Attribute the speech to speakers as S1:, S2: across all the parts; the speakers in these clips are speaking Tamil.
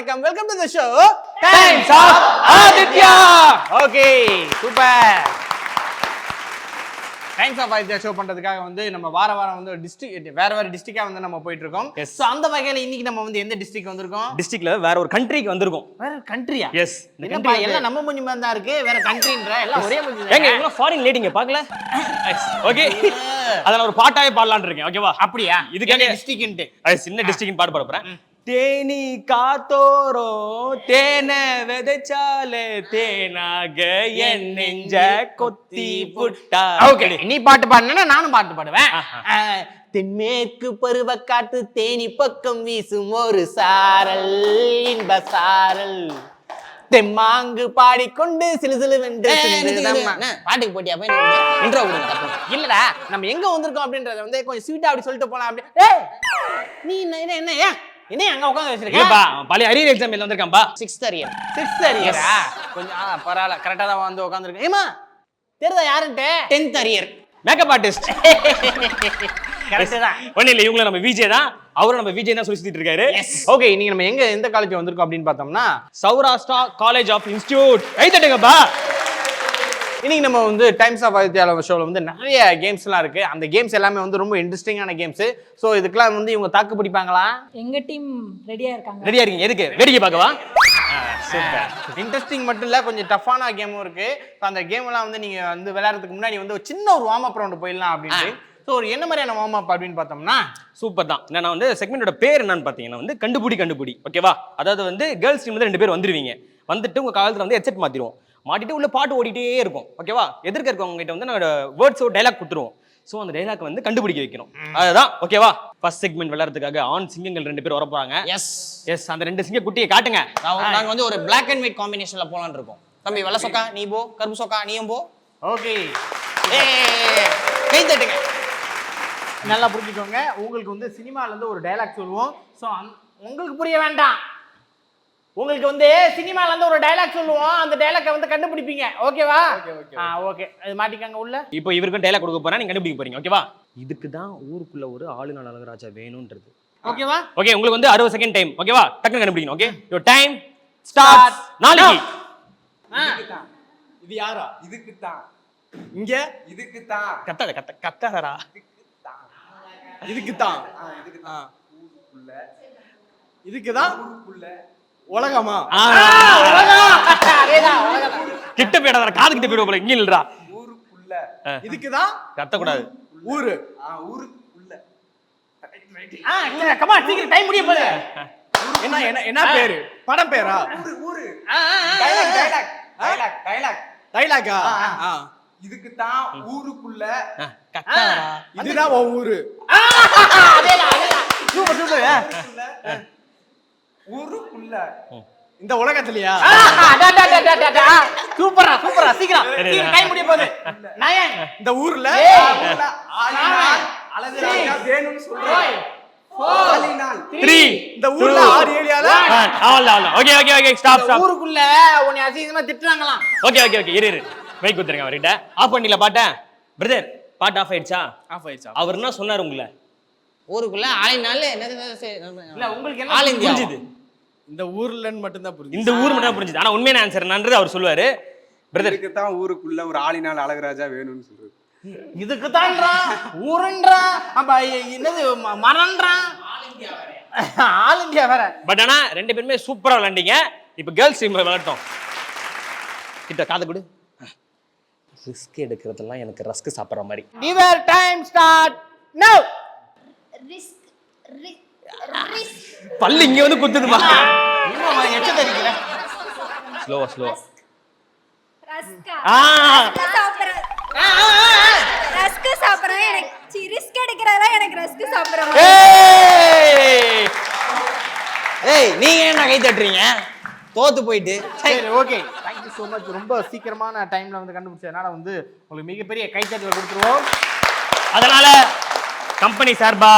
S1: வணக்கம். Welcome to the show
S2: times of Aditya.
S1: Okay, super. Times of Aditya show பண்றதுக்காக வந்து நம்ம வாரம் வந்து டிஸ்ட்ரிக்ட் வேற டிஸ்ட்ரிக்டா வந்து நம்ம போயிட்டு இருக்கோம். சோ அந்த வகையில இன்னைக்கு நம்ம வந்து எந்த டிஸ்ட்ரிக்ட் வந்திருக்கோம்?
S2: டிஸ்ட்ரிக்ட்ல வேற ஒரு கண்ட்ரிக்கு வந்திருக்கோம்.
S1: வேற கண்ட்ரியா?
S2: எஸ்.
S1: இந்த கண்ட்ரி எல்லாம் நம்ம மூஞ்சி மாதிரி தான் இருக்கு. வேற கண்ட்ரின்ற எல்லாம் ஒரே மூஞ்சி தான்.
S2: ஏங்க இவங்க ஃபாரின் லேடிங்க பார்க்கல? ஓகே. அதனால ஒரு பாட்டாவே பாடலாம்னு இருக்கேன். ஓகேவா?
S1: அப்படியா?
S2: இதுக்கான
S1: டிஸ்ட்ரிக்ட்
S2: அது சின்ன டிஸ்ட்ரிக்ட் பாட போறேன். தேனி காத்தோரோ தேன விதைச்சாலே தேனாக என் நெஞ்ச கொத்தி புட்டா.
S1: ஓகே, நீ பாட்டு பாடுனா நானும் பாட்டு பாடுவேன். தென்மேற்கு பருவக்காற்று தேனி பக்கம் வீசும் ஒரு சாரல் இன்ப சாரல் தெம்மாங்கு பாடிக்கொண்டு சிலு சிலு வென்று பாட்டுக்கு போட்டியா போய் இன்ட்ரோ கொடுங்க. இல்லடா, நம்ம எங்க வந்திருக்கோம் அப்படின்றத வந்து கொஞ்சம் ஸ்வீட்டா அப்படி சொல்லிட்டு போலாம். அப்படி நீ என்ன என்ன அங்க உட்கார்ந்து வச்சிருக்கேன்ப்பா?
S2: பழைய அரியர் எக்ஸாம் எழுத வந்திருக்கான்பா.
S1: 6th அரியரா? கொஞ்சம் பரவாயில்ல, கரெக்டா தான் வந்து உட்கார்ந்துருக்கேன். ஏமா தெரியுதா யாருன்ட்டு? 10th arrear
S2: makeup artist.
S1: Correct தான்.
S2: ஒண்ணு இல்ல, இவங்க நம்ம விஜய் தான். அவரும் நம்ம விஜய் தான் சொல்லி சுத்திட்டு இருக்காரு.
S1: ஓகே, இன்னைக்கு நம்ம எந்த காலேஜ் வந்திருக்கோம் அப்படின்னு பார்த்தோம்னா
S2: சௌராஷ்டிரா காலேஜ் ஆஃப் இன்ஸ்டிடியூட். கை தட்டுங்கப்பா.
S1: இன்னைக்கு நம்ம வந்து டைம்ஸ் ஆஃப் ஆதித்யா ஷோவில் வந்து நிறைய கேம்ஸ்லாம் இருக்கு. அந்த கேம்ஸ் எல்லாமே வந்து ரொம்ப இன்ட்ரெஸ்டிங்கான கேம்ஸ். ஸோ இதுக்கெல்லாம் வந்து இவங்க தாக்கு பிடிப்பாங்களா?
S3: எங்க டீம் ரெடியா இருக்காங்க.
S2: ரெடியா இருக்கீங்க? எதுக்கு? வேடிக்கை பார்க்கவா? சூப்பர்.
S1: இன்ட்ரெஸ்டிங் மட்டும் இல்ல, கொஞ்சம் டஃப்பான கேமும் இருக்கு. ஸோ அந்த கேம் எல்லாம் வந்து நீங்க வந்து விளையாடுறதுக்கு முன்னாடி வந்து ஒரு சின்ன ஒரு வார்ம் அப் ரவுண்ட் போயிடலாம் அப்படின்ட்டு. ஸோ ஒரு என்ன மாதிரியான வார்ம் அப் அப்படின்னு பார்த்தோம்னா
S2: சூப்பர் தான். நான் வந்து செக்மெண்டோட பேர் என்னன்னு பார்த்தீங்கன்னா வந்து கண்டுபிடி. ஓகேவா? அதாவது வந்து கேர்ள்ஸ் டீம் வந்து 2 பேர் வந்துருவீங்க. வந்துட்டு உங்க காலத்துல வந்து ஹெட்செட் மாத்திடுவோம். மாட்டிட்டு உள்ள பாட்டு ஓடிட்டே இருக்கும். ஓகேவா? எதிர்க்க இருக்கவங்க கிட்ட வந்து நாங்க வேர்ட்ஸோ டைலாக் கொடுத்துருவோம். ஸோ அந்த டைலாக் வந்து கண்டுபிடிக்க வைக்கணும். அதுதான். ஓகேவா? ஃபர்ஸ்ட் செக்மெண்ட் விளையாடுறதுக்காக ஆண் சிங்கங்கள் 2 பேர் வர போறாங்க.
S1: எஸ்,
S2: அந்த 2 சிங்க குட்டியை காட்டுங்க.
S1: நாங்க வந்து ஒரு பிளாக் அண்ட் ஒயிட் காம்பினேஷன்ல போலான்னு இருக்கோம். தம்பி வெள்ளை சொக்கா நீ போ, கருப்பு சொக்கா நீயும் போ. ஓகே, கை தட்டுங்க. நல்லா புரிஞ்சுக்கோங்க. உங்களுக்கு வந்து சினிமால இருந்து ஒரு டைலாக் சொல்லுவோம். ஸோ உங்களுக்கு புரிய வேண்டாம். உங்களுக்கு வந்து சினிமால இருந்து ஒரு டைலாக் சொல்லுவோம். அந்த டைலாக்கை வந்து கண்டுபிடிப்பீங்க. ஓகேவா? ஓகே, அது மாட்டிக்காங்க உள்ள.
S2: இப்போ இவருக்கும் டைலாக் கொடுக்க போறேன், நீங்க கண்டுபிடிக்க போறீங்க. ஓகேவா? இதுக்கு தான் ஊருக்குள்ள ஒரு ஆளுநாள் அழகராஜா வேணும்ன்றது.
S1: ஓகேவா?
S2: ஓகே, உங்களுக்கு வந்து 60 செகண்ட் டைம். ஓகேவா? டக்குனு கண்டுபிடிக்கணும். ஓகே, யுவர் டைம் ஸ்டார்ட்ஸ் நாளைக்கு.
S4: இது யாரா? இதுக்கு தான். இங்க இதுக்கு தான்.
S2: கத்தாதடா.
S4: இதுக்கு தான். ஊருக்குள்ள. இதுக்கு தான் ஊருக்குள்ள. உலகமா?
S2: கிட்ட போயிடாத, காது கிட்ட போயிடுவோம் போல. இங்க இல்லடா.
S4: ஊருக்குள்ள. இதுக்கு தான்
S2: கத்த கூடாது.
S4: ஊரு. ஊருக்குள்ள.
S1: கமா சீக்கிரம் டைம் முடிய போகுது.
S4: என்ன பேரு? படம் பேரா? ஊரு. டைலாக்கா? இதுக்கு தான் ஊருக்குள்ள.
S2: கத்தாதடா.
S4: இதுதான் உன் ஊரு.
S1: சூப்பர்.
S4: ஊருக்குள்ள. இந்த உலகத்துலயா?
S1: சூப்பரா சீக்கிரம் டைம் முடிய போகுது.
S4: இந்த ஊர்ல அழகராஜா வேணும்னு சொல்றேன்.
S2: 3
S4: இந்த ஊர்ல 6 ஏரியால
S2: அவ்வளவுதான். Okay stop.
S1: ஊருக்குள்ள உன்னை அசிங்கமா திட்டுறாங்களாம்.
S2: ஓகே இரு மைக் குத்துறங்க அவர்கிட்ட. ஆஃப் பண்ணில பாட்ட பிரதர். பாட்டு ஆஃப் ஆயிடுச்சா?
S4: ஆஃப் ஆயிடுச்சா?
S2: அவர் என்ன சொன்னாரு உங்களை?
S1: ஊருக்குள்ள ஆளினால இல்ல உங்களுக்கு என்ன
S2: ஆள் புரிஞ்சுது?
S4: இந்த ஊர்லன்னு மட்டும் தான் புரிஞ்சுது.
S2: இந்த ஊர் மட்டும் தான் புரிஞ்சுது. ஆனா உண்மையான ஆன்சர் என்னன்றது அவர் சொல்லுவாரு. பிரதர்,
S5: இதுக்கு தான் ஊருக்குள்ள ஒரு ஆளினால் அழகராஜா வேணும்னு சொல்றது.
S1: இதுக்கு தான்டா ஊருன்றா. அப்ப என்னது மரன்றா? ஆல் இந்தியா வேற.
S2: பட் ஆனா 2 பேருமே சூப்பரா விளையாண்டீங்க. இப்ப கேர்ள்ஸ் டீம் விளையாட்டோம். கிட்ட காது கொடு. ரிஸ்க் எடுக்கிறதெல்லாம் எனக்கு ரஸ்க் சாப்பிடுற மாதிரி.
S1: யுவர் டைம் ஸ்டார்ட் நவ.
S2: பல்லு இங்க வந்து குத்துதுமா.
S1: இன்னும் எச்ச தெரிக்கல.
S2: ஸ்லோ.
S3: ரஸ்கா.
S6: ரஸ்க் சாப்பிடுறேன். எனக்கு ரிஸ்க் எடுக்கிறதா எனக்கு ரஸ்க் சாப்பிடுறேன்.
S1: ஏய் நீங்க என்ன கை தட்டுறீங்க? தோத்து போயிட்டு. சரி okay, thank you so much. ரொம்ப சீக்கிரமான டைம்ல வந்து கண்டுபிடிச்சதனால வந்து உங்களுக்கு மிகப்பெரிய கைத்தட்டல் கொடுத்துருவோம்.
S2: அதனால கம்பெனி சார்பா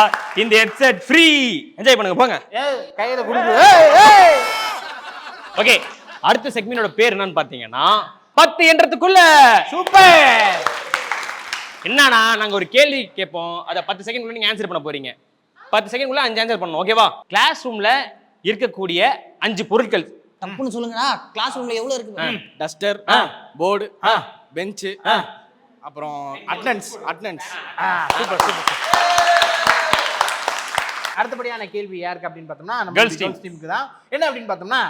S2: இந்த ஹெட்செட் ஃப்ரீ. என்ஜாய் பண்ணுங்க போங்க.
S1: ஏய் கையில குடுங்க. ஏய்
S2: ஓகே, அடுத்த செக்மெண்டோட பேர் என்னன்னு பாத்தீங்கன்னா 10 என்றதுக்குள்ள.
S1: சூப்பர்.
S2: என்னன்னா நாங்க ஒரு கேள்வி கேட்போம். அத 10 செகண்ட்குள்ள நீங்க ஆன்சர் பண்ண போறீங்க. 10 செகண்ட்குள்ள 5 ஆன்சர் பண்ணணும். ஓகேவா? கிளாஸ் ரூம்ல இருக்கக்கூடிய 5 பொருட்கள்.
S1: தப்புன்னு சொல்லுங்கடா. கிளாஸ் ரூம்ல எவ்வளவு இருக்கு?
S4: டஸ்டர், போர்டு, பெஞ்சு, அப்புறம் அட்டனன்ஸ்.
S1: Super super. அடுத்தபடியான கேள்வி யாருக்கு அப்படின்னு பார்த்தோம்னா நம்ம
S2: Girls
S1: கேர்ள்ஸ் டீமுக்கு தான். என்ன அப்படின்னு பார்த்தோம்னா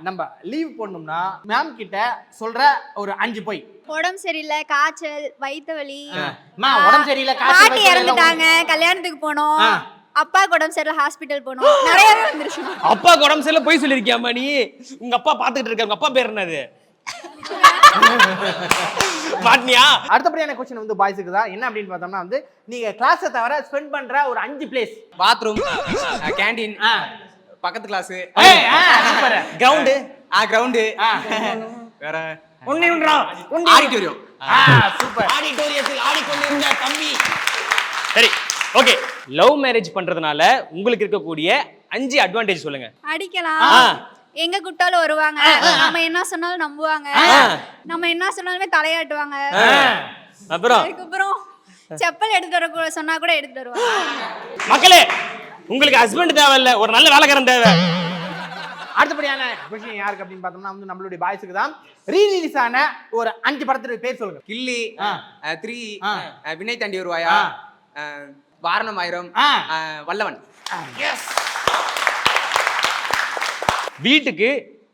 S1: நம்ம லீவ் போடணும்னா மேம் கிட்ட சொல்ற ஒரு 5 பொய்.
S6: உடம்பு சரியில்லை, காய்ச்சல், வயிற்று வலி,
S1: உடம்பு சரியில்லை,
S6: பாட்டி
S1: காய்ச்சல்
S6: இறந்துட்டாங்க, கல்யாணத்துக்கு போனோம், அப்பாவுக்கு உடம்பு சரியில்லை, ஹாஸ்பிட்டல் போனோம், நிறையவே வந்துருச்சு.
S2: அப்பா உடம்பு சரியில்லை போய் சொல்லிருக்கியாமா நீ? உங்க அப்பா பாத்துக்கிட்டு இருக்க, உங்க அப்பா பேர் என்னது? மாட்னியா?
S1: அடுத்தபடியான क्वेश्चन வந்து பாய்ஸ்க்கு தான். என்ன அப்படின்னு பார்த்தோம்னா வந்து நீங்க கிளாஸை தவிர ஸ்பெண்ட் பண்ற ஒரு 5 பிளேஸ்.
S5: பாத்ரூம், கேண்டீன், பக்கத்து கிளாஸ்,
S1: சூப்பர்.
S2: கிரவுண்ட்,
S5: கிரவுண்டு, வேற ஆடிட்டோரியம்.
S1: சூப்பர்.
S2: ஆடிட்டோரியத்தில் ஆடிக்கொண்டிருந்த தம்பி. சரி, ஓகே. லவ் மேரேஜ் பண்றதுனால உங்களுக்கு இருக்கக்கூடிய 5 அட்வான்டேஜ் சொல்லுங்க.
S6: அடிக்கலாம், எங்க கூட்டாலும் வருவாங்க, நம்ம என்ன சொன்னாலும் நம்புவாங்க, நம்ம என்ன சொன்னாலுமே தலையாட்டுவாங்க,
S2: அப்புறம்
S6: அதுக்கப்புறம் செப்பல் எடுத்துட்டு வர சொன்னா கூட எடுத்துட்டு வருவாங்க.
S2: மக்களே, உங்களுக்கு ஹஸ்பண்ட் தேவையில்ல, ஒரு நல்ல வேலைக்காரன் தேவை.
S1: அடுத்தபடியான கொஸ்டின் யாருக்கு அப்படின்னு பார்த்தோம்னா வந்து நம்மளுடைய பாய்ஸ்க்கு தான். ரீலீஸ் ஆன ஒரு 5 படத்துடைய பேர் சொல்லுங்க.
S5: கில்லி, 3, வினை தாண்டி வருவாயா, வாரணம் ஆயிரம், வல்லவன்.
S2: வீட்டுக்கு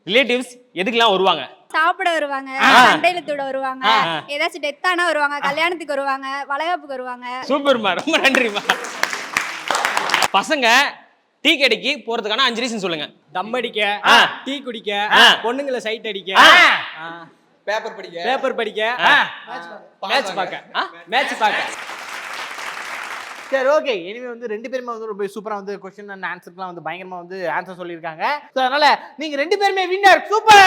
S2: ரிலேட்டிவ்ஸ் எதுக்கெல்லாம் வருவாங்க?
S6: சாப்பிட வருவாங்க, சண்டையிலத்தோட வருவாங்க, ஏதாச்சும் டெத் ஆனா வருவாங்க, கல்யாணத்துக்கு வருவாங்க, வளைகாப்புக்கு வருவாங்க.
S2: சூப்பர்மா, ரொம்ப நன்றிமா. பசங்க டீ கடைக்கு போறதுக்கான 5 ரீசன் சொல்லுங்க.
S4: தம் அடிக்க, டீ குடிக்க, பொண்ணுங்களை சைட் அடிக்க,
S5: பேப்பர்
S4: படிக்க, மேட்ச் பார்க்க.
S1: சரி, ஓகே. இனிமே வந்து 2 பேருமே வந்து ரொம்ப சூப்பரா வந்து क्वेश्चन அண்ட் ஆன்சர்லாம் வந்து பயங்கரமா வந்து ஆன்சர் சொல்லியிருக்காங்க. ஸோ அதனால நீங்க 2 பேருமே வின்னர். சூப்பர்.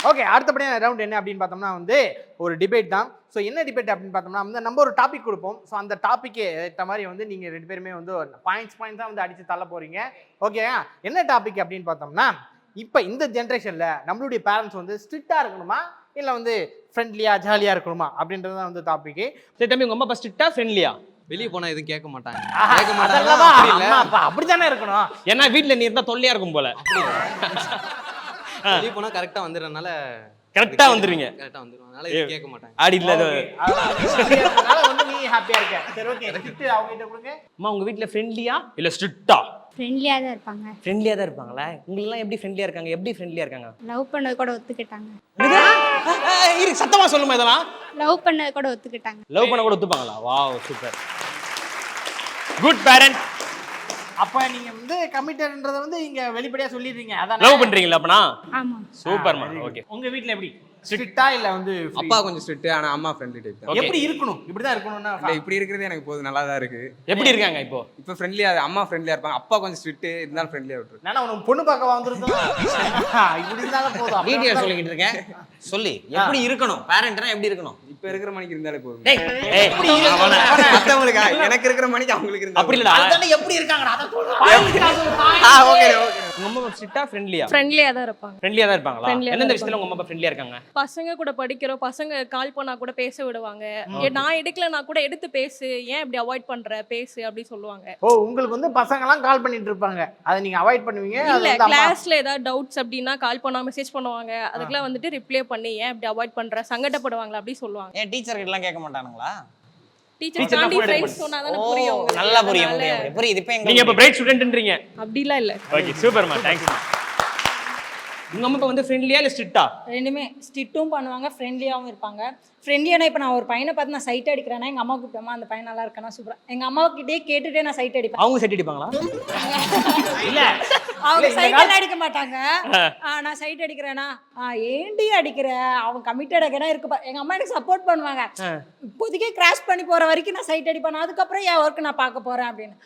S1: ஓகே, அடுத்தபடியான ரவுண்ட் என்ன அப்படின்னு பார்த்தோம்னா வந்து ஒரு டிபேட் தான். ஸோ என்ன டிபேட் அப்படின்னு பார்த்தோம்னா வந்து நம்ம ஒரு டாபிக் கொடுப்போம். ஸோ அந்த டாப்பிக்கு ஏற்ற மாதிரி வந்து நீங்கள் 2 பேருமே வந்து பாயிண்ட்ஸாக வந்து அடித்து தள்ள போறீங்க. ஓகே, என்ன டாபிக் அப்படின்னு பார்த்தோம்னா இப்போ இந்த ஜென்ரேஷனில் நம்மளுடைய பேரண்ட்ஸ் வந்து ஸ்ட்ரிக்டாக இருக்கணுமா இல்லை வந்து ஃப்ரெண்ட்லியாக ஜாலியாக இருக்கணுமா அப்படின்றது தான் வந்து டாபிக்கு.
S2: சரி தம்பி, உங்க அம்மா ஸ்ட்ரிக்ட்டா ஃப்ரெண்ட்லியா?
S5: வெளியே போனா எதுவும் கேட்க மாட்டாங்க.
S1: அப்படித்தானே இருக்கணும்.
S2: ஏன்னா வீட்டுல நீ இருந்தா தொல்லையா இருக்கும் போல.
S5: வெளியே போனா கரெக்டா வந்துடுறதுனால
S2: கரெக்டா வந்துருவீங்க.
S5: கரெக்டா வந்துருவாங்க, அதனால எதுவும் கேட்க மாட்டாங்க.
S2: ஆடி இல்ல
S1: வந்து நீ ஹாப்பியா இருக்க. சரி, ஓகே. ஸ்ட்ரிக்ட் அவங்க கிட்ட கொடுங்க.
S2: அம்மா உங்க வீட்ல ஃப்ரெண்ட்லியா இல்ல ஸ்ட்ரிக்ட்டா?
S6: ஃப்ரெண்ட்லியா தான் இருப்பாங்க.
S2: ஃப்ரெண்ட்லியா தான் இருப்பாங்களா? உங்களெல்லாம் எப்படி ஃப்ரெண்ட்லியா இருக்காங்க? எப்படி ஃப்ரெண்ட்லியா இருக்காங்க?
S6: லவ் பண்ணது கூட ஒத்துக்கிட்டாங்க.
S2: இரு, சத்தமா சொல்லுமா இதெல்லாம்.
S6: லவ் பண்ணது கூட ஒத்துக்கிட்டாங்க.
S2: லவ் பண்ண கூட ஒத்துப்பாங்களா? Wow, super. Good parent.
S1: அப்ப நீங்க வந்து கமிட்டட்ன்றத வந்து இங்க வெளிப்படையா சொல்லிடுறீங்க. அதான்
S2: லவ் பண்றீங்களா அப்பனா?
S6: ஆமா.
S2: சூப்பர்மா. ஓகே.
S1: உங்க வீட்ல எப்படி ஸ்ட்ரிக்ட்டா இல்ல வந்து
S5: அப்பா கொஞ்சம் ஸ்ட்ரிக்ட், ஆனா அம்மா ஃப்ரெண்ட்லி டைப் தான்.
S1: எப்படி இருக்கணும்? இப்படிதான் இருக்கணும்னா
S5: இல்ல, இப்படி இருக்கிறது எனக்கு போதும், நல்லா தான் இருக்கு.
S2: எப்படி இருக்காங்க இப்போ?
S5: இப்போ ஃப்ரெண்ட்லியா, அம்மா ஃப்ரெண்ட்லியா இருப்பாங்க, அப்பா கொஞ்சம் ஸ்ட்ரிக்ட், இருந்தாலும் ஃப்ரெண்ட்லியா விட்டுரு.
S1: நானா உனக்கு பொண்ணு பார்க்க வந்திருக்கோம். இப்படி இருந்தாலும் போதும்.
S7: டீடைல் சொல்லிக்கிட்டு இருக்கேன். சொல்லி எப்படி இருக்கணும்? பேரண்ட்னா எப்படி இருக்கணும்?
S5: இப்ப இருக்கிற மணிக்கு இருந்தாலே போதும்.
S2: எப்படி இருக்காங்க?
S5: மத்தவங்களுக்கு எனக்கு இருக்கிற மணிக்கு அவங்களுக்கு இருந்தா
S2: அப்படி இல்லடா.
S1: அதானே எப்படி இருக்காங்கடா? அத சொல்றேன்.
S5: Okay okay.
S2: உங்க அம்மா ஸ்ட்ரிக்ட்டா ஃப்ரெண்ட்லியா?
S8: ஃப்ரெண்ட்லியா தான் இருப்பாங்க.
S2: ஃப்ரெண்ட்லியா தான் இருப்பாங்களா?
S8: Friendly-ஆ தான்
S2: எந்தெந்த விஷயத்துல உங்க அம்மா ஃப்ரெண்ட்லியா இருக்காங்க?
S8: பசங்க கூட படிக்கிறோம், பசங்க கால் பண்ணா கூட பேச விடுவாங்க. நான் எடுக்கலனா கூட எடுத்து பேசு, ஏன் இப்படி அவாய்ட் பண்ற, பேசு அப்படி சொல்லுவாங்க.
S1: ஓ, உங்களுக்கு வந்து பசங்க எல்லாம் கால் பண்ணிட்டு இருப்பாங்க, அதை நீங்க அவாய்ட் பண்ணுவீங்க.
S8: இல்ல, கிளாஸ்ல ஏதாவது டவுட்ஸ் அப்படின்னா கால் பண்ணா மெசேஜ் பண்ணுவாங்க. அதுக்கெல்லாம் வந்துட்டு ரிப்ளை பண்ணி ஏன் இப்படி அவாய்ட் பண்ற, சங்கடப்படுவாங்களா அப்படி சொல்லுவாங்க.
S7: ஏன் டீச்சர் கிட்ட எல்லாம் கேட்க மாட்டானுங்களா?
S8: டீச்சர் தாண்டி ஃப்ரெண்ட்ஸ் சொன்னா தான புரியும்.
S7: நல்லா புரியும். புரியுது. இப்போ
S2: நீங்க இப்ப பிரைட் ஸ்டூடண்ட்ன்றீங்க.
S8: அப்படிலாம் இல்ல.
S2: ஓகே, சூப்பர்மா, தேங்க்ஸ்மா. உங்க அம்மா வந்து ஃப்ரெண்ட்லியா இல்ல ஸ்ட்ரிக்ட்டா?
S3: ரெண்டுமே ஸ்ட்ரிக்ட்டும் பண்ணுவாங்க, ஃப்ரெண்ட்லியாகவும் இருப்பாங்க. ஃப்ரெண்ட்லியானா இப்போ நான் ஒரு பையனை பார்த்து நான் சைட் அடிக்கிறேன்னா எங்கள் அம்மா கூப்பிட்டோமா அந்த பையன் நல்லா இருக்கானா சூப்பராக எங்கள் அம்மாவுக்கிட்டே கேட்டுட்டே நான் சைட் அடிப்பேன்.
S2: அவங்க சைட் அடிப்பாங்களா?
S1: இல்ல,
S3: அவங்க சைட் அடிக்க மாட்டாங்க. நான் சைட் அடிக்கிறேன்னா ஏண்டி அடிக்கிற, அவன் கமிட்டட் ஆகினா இருக்கு. எங்கள் அம்மா எனக்கு சப்போர்ட் பண்ணுவாங்க. இப்போதைக்கே கிராஸ் பண்ணி போகிற வரைக்கும் நான் சைட் அடிப்பேன். அதுக்கப்புறம் என் ஒர்க்கு நான் பார்க்க போகிறேன் அப்படின்னு.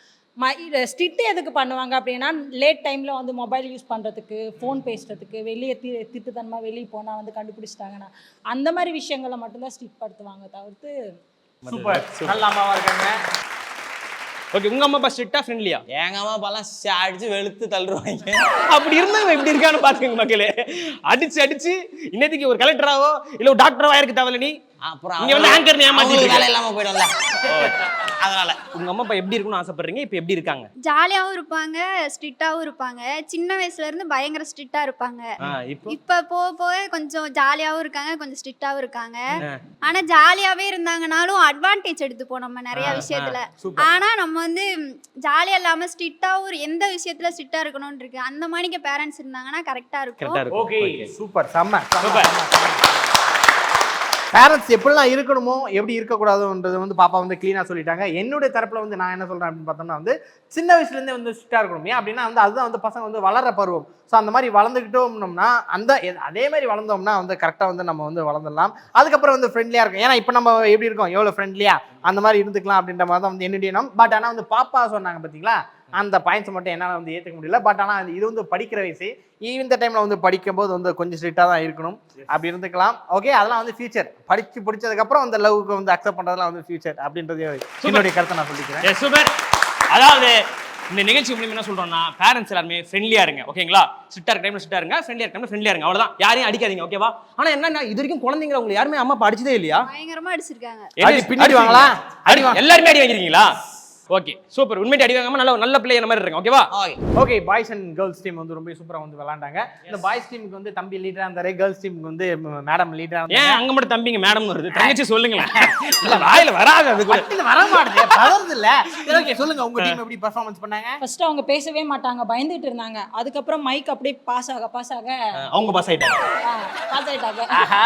S3: ஸ்ட்ரிக்ட் எதுக்கு பண்ணுவாங்க அப்படின்னா லேட் டைமில் வந்து மொபைல் யூஸ் பண்ணுறதுக்கு, ஃபோன் பேசுறதுக்கு, வெளியே திட்டுத்தனமாக வெளியே போனால் வந்து கண்டுபிடிச்சிட்டாங்கன்னா அந்த மாதிரி விஷயங்களை மட்டும்தான் ஸ்ட்ரிக்ட் படுத்துவாங்க தவிர்த்து.
S1: சூப்பர், நல்ல அம்மாவா இருக்காங்க.
S2: ஓகே, உங்க அம்மா அப்பா ஸ்ட்ரிக்ட்டா ஃப்ரெண்ட்லியா?
S7: எங்க அம்மா அப்பாலாம் அடிச்சு வெளுத்து தள்ளுவாங்க.
S2: அப்படி இருந்தாங்க எப்படி இருக்கான்னு பாத்துக்கங்க மக்களே. அடிச்சு இன்னைக்கு ஒரு கலெக்டராவோ இல்ல ஒரு டாக்டராவோ ஆயிருக்க தேவையில்ல. நீ
S7: அப்புறம்
S2: இங்க வந்து ஆங்கர் ஏமாத்திட்டு
S7: வேலை இல்லாம போயிடும்ல. அதனால
S2: உங்க அம்மா அப்பா எப்படி இருக்கணும்னு ஆசைப்படுறீங்க, இப்போ எப்படி இருக்காங்க?
S6: ஜாலியாவும் இருப்பாங்க, ஸ்ட்ரிக்டாவும் இருப்பாங்க. சின்ன வயசுல இருந்து பயங்கர ஸ்ட்ரிக்டா இருப்பாங்க.
S2: இப்போ
S6: இப்ப போக போக கொஞ்சம் ஜாலியாவும் இருக்காங்க, கொஞ்சம் ஸ்ட்ரிக்டாவும் இருக்காங்க. ஆனா ஜாலியாவே இருந்தாங்கனாலும் அட்வான்டேஜ் எடுத்துப்போம் நம்ம நிறைய விஷயத்துல. ஆனா நம்ம வந்து ஜாலியா இல்லாம ஸ்ட்ரிக்டாவும் எந்த விஷயத்துல ஸ்ட்ரிக்டா இருக்கணும்னு இருக்கு. அந்த மாதிரிக்கு பேரண்ட்ஸ் இருந்தாங்கன்னா கரெக்டா இருக்கும்.
S2: கரெக்டா இருக்கும்.
S1: ஓகே சூப்பர் செம்ம
S2: சூப்பர்.
S1: பேரண்ட்ஸ் எப்படிலாம் இருக்கணுமோ எப்படி இருக்கக்கூடாதுன்றது வந்து பாப்பா வந்து க்ளீனாக சொல்லிட்டாங்க. என்னுடைய தரப்பில் வந்து நான் என்ன சொல்கிறேன் அப்படின்னு பார்த்தோம்னா வந்து சின்ன வயசுலேருந்தே வந்து ஸ்ட்ரிக்டாக இருக்கணும். ஏன் அப்படின்னா வந்து அதுதான் வந்து பசங்க வந்து வளர்ற பருவம். ஸோ அந்த மாதிரி வளர்ந்துக்கிட்டோம்னா அதே மாதிரி வளர்ந்தோம்னா வந்து கரெக்டாக வந்து நம்ம வந்து வளர்ந்துடலாம். அதுக்கப்புறம் வந்து ஃப்ரெண்ட்லியாக இருக்கும். ஏன்னா இப்போ நம்ம எப்படி இருக்கோம், எவ்வளோ ஃப்ரெண்ட்லியாக அந்த மாதிரி இருந்துக்கலாம் அப்படின்ற மாதிரி தான் வந்து என்னுடைய எண்ணம். பட் ஆனால் வந்து பாப்பா சொன்னாங்க பார்த்தீங்களா, அந்த பாயிண்ட்ஸ் மட்டும் என்னால் வந்து ஏற்றுக்க முடியல. பட் ஆனால் இது வந்து படிக்கிற வயசு. இந்த டைமில் வந்து படிக்கும்போது வந்து கொஞ்சம் ஸ்ட்ரிக்டாக தான் இருக்கணும், அப்படி இருந்துக்கலாம். ஓகே, அதெல்லாம் வந்து ஃபியூச்சர். படித்து பிடிச்சதுக்கப்புறம் அந்த லவ்வுக்கு வந்து அக்செப்ட் பண்ணுறதுலாம் வந்து ஃபியூச்சர் அப்படின்றது என்னுடைய கருத்தை நான் சொல்லிக்கிறேன்.
S2: சூப்பர். அதாவது இந்த நிகழ்ச்சி மூலியமா என்ன சொல்றோம்னா, பேரண்ட்ஸ் எல்லாருமே ஃப்ரெண்ட்லியா இருங்க. ஓகேங்களா? ஸ்ட்ரிக்டா இருக்க டைம்ல ஸ்ட்ரிக்டா இருங்க, ஃப்ரெண்ட்லியா இருக்க டைம்ல ஃப்ரெண்ட்லியா இருங்க. அவ்வளவுதான். யாரையும் அடிக்காதீங்க. ஓகேவா? ஆனா என்ன இது வரைக்கும் குழந்தைங்களை உங்களை யாருமே அம்மா அப்பா அடிச்சதே இல்லையா?
S6: பயங்கரமா அடிச்சிருக்காங்க.
S1: பின்னிடுவாங்களா?
S2: எல்லாருமே அடி வாங்கிருக்கீங்களா? Okay super. உண்மையை அடி வாங்காம நல்ல பிள்ளைய மாதிரி இருங்க. ஓகேவா?
S1: Okay, boys and girls team வந்து ரொம்ப சூப்பரா வந்து விளையாண்டாங்க. இந்த பாய்ஸ் டீமுக்கு வந்து தம்பி லீடரா இருந்தாரு, கேர்ள்ஸ் டீமுக்கு வந்து மேடம் லீடரா இருந்தாங்க.
S2: ஏன் அங்க மட்டும் தம்பிங்க மேடம் வருது? தங்கச்சி சொல்லுங்களேன். இல்ல வாயில வராது, அது கூட
S1: இது வர மாட்டேது, பதறது இல்ல. ஓகே சொல்லுங்க, உங்க டீம் எப்படி பெர்ஃபார்மன்ஸ் பண்ணாங்க?
S3: ஃபர்ஸ்ட் அவங்க பேசவே மாட்டாங்க, பயந்துட்டு இருந்தாங்க. அதுக்கப்புறம் மைக் அப்படியே பாஸ் ஆக
S2: அவங்க பாஸ் ஆயிட்டாங்க.
S3: பாஸ் ஆயிட்டாங்க.
S1: ஆஹா,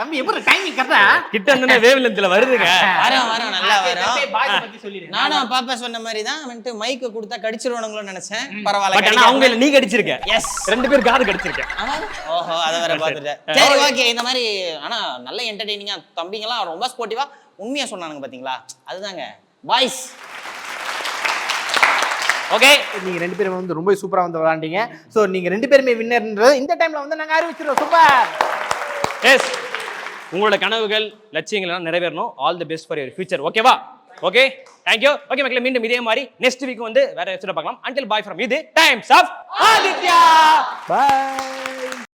S1: தம்பி எப்படி டைமிங் கரெக்ட்டா
S2: கிட்ட வந்து வேவ் லென்த்ல வருதுங்க.
S7: வரும் நல்லா வரும்.
S1: பாய்ஸ் பத்தி சொல்லிடுங்க.
S7: நானும் பாப்பா சொன்ன மாதிரி தான் வந்துட்டு மைக்கு கொடுத்தா கடிச்சிருவானுங்களோன்னு நினைச்சேன்.
S2: பட்
S7: பரவாயில்ல.
S2: ஆனா அவங்க இல்ல, நீ கடிச்சிருக்க.
S7: எஸ்,
S2: ரெண்டு பேர் காது கடிச்சிருக்க.
S7: ஓஹோ, அத வேற பாத்துட்டேன். சரி ஓகே, இந்த மாதிரி ஆனா நல்ல என்டர்டெய்னிங்கா தம்பிங்கலாம் ரொம்ப ஸ்போர்ட்டிவா உண்மையா சொன்னானுங்க பாத்தீங்களா, அதுதாங்க பாய்ஸ்.
S2: ஓகே,
S1: நீங்க ரெண்டு பேரும் வந்து ரொம்ப சூப்பரா வந்து விளையாண்டீங்க. சோ நீங்க ரெண்டு பேருமே வின்னர்ன்றது இந்த டைம்ல வந்து நாங்க அறிவிச்சிரோம். சூப்பர்.
S2: எஸ், உங்களோட கனவுகள் லட்சியங்கள் எல்லாம் நிறைவேறணும். All the best for your future. ஓகேவா? Okay, thank you. ஓகே மக்களே, மீண்டும் இதே மாதிரி நெக்ஸ்ட் வீக் வந்து வேற எபிசோட பார்க்கலாம். until bye from இது டைம்ஸ் ஆஃப் ஆதித்யா.
S1: பை.